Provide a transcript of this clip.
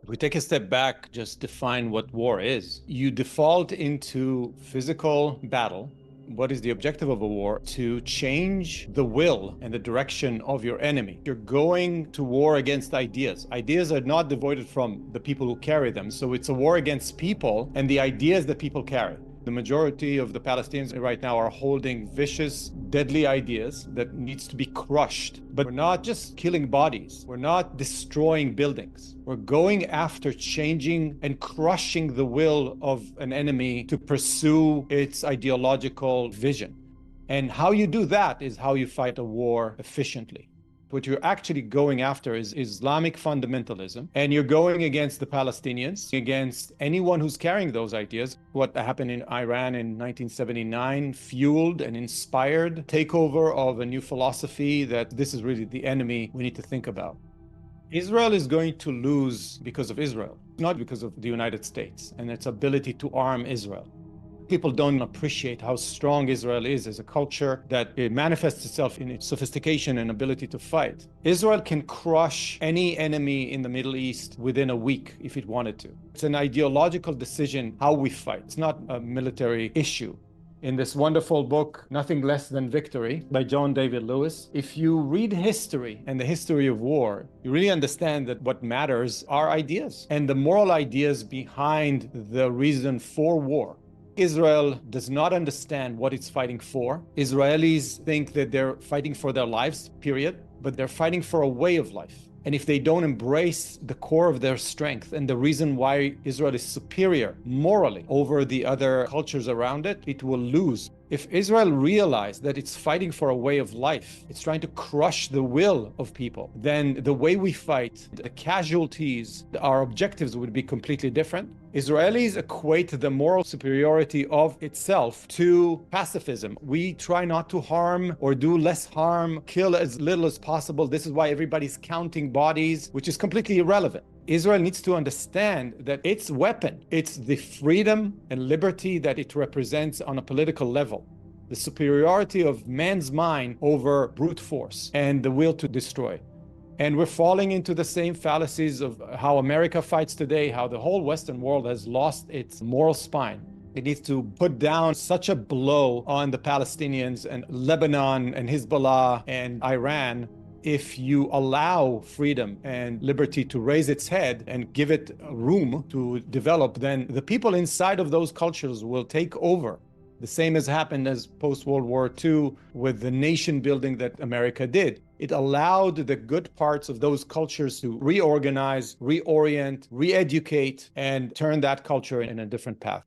If we take a step back, just define what war is. You default into physical battle. What is the objective of a war? To change the will and the direction of your enemy. You're going to war against ideas. Ideas are not devoid from the people who carry them. So it's a war against people and the ideas that people carry. The majority of the Palestinians right now are holding vicious, deadly ideas that needs to be crushed. But we're not just killing bodies. We're not destroying buildings. We're going after changing and crushing the will of an enemy to pursue its ideological vision. And how you do that is how you fight a war efficiently. What you're actually going after is Islamic fundamentalism, and you're going against the Palestinians, against anyone who's carrying those ideas. What happened in Iran in 1979 fueled and inspired takeover of a new philosophy that this is really the enemy we need to think about. Israel is going to lose because of Israel, not because of the United States and its ability to arm Israel. People don't appreciate how strong Israel is as a culture, that it manifests itself in its sophistication and ability to fight. Israel can crush any enemy in the Middle East within a week if it wanted to. It's an ideological decision how we fight. It's not a military issue. In this wonderful book, Nothing Less Than Victory, by John David Lewis, if you read history and the history of war, you really understand that what matters are ideas and the moral ideas behind the reason for war. Israel does not understand what it's fighting for. Israelis think that they're fighting for their lives, period, but they're fighting for a way of life. And if they don't embrace the core of their strength and the reason why Israel is superior morally over the other cultures around it, it will lose. If Israel realized that it's fighting for a way of life, it's trying to crush the will of people, then the way we fight, the casualties, our objectives would be completely different. Israelis equate the moral superiority of itself to pacifism. We try not to harm or do less harm, kill as little as possible. This is why everybody's counting bodies, which is completely irrelevant. Israel needs to understand that its weapon, it's the freedom and liberty that it represents on a political level, the superiority of man's mind over brute force and the will to destroy. And we're falling into the same fallacies of how America fights today, how the whole Western world has lost its moral spine. It needs to put down such a blow on the Palestinians and Lebanon and Hezbollah and Iran. If you allow freedom and liberty to raise its head and give it room to develop, then the people inside of those cultures will take over. The same has happened as post-World War II with the nation building that America did. It allowed the good parts of those cultures to reorganize, reorient, re-educate, and turn that culture in a different path.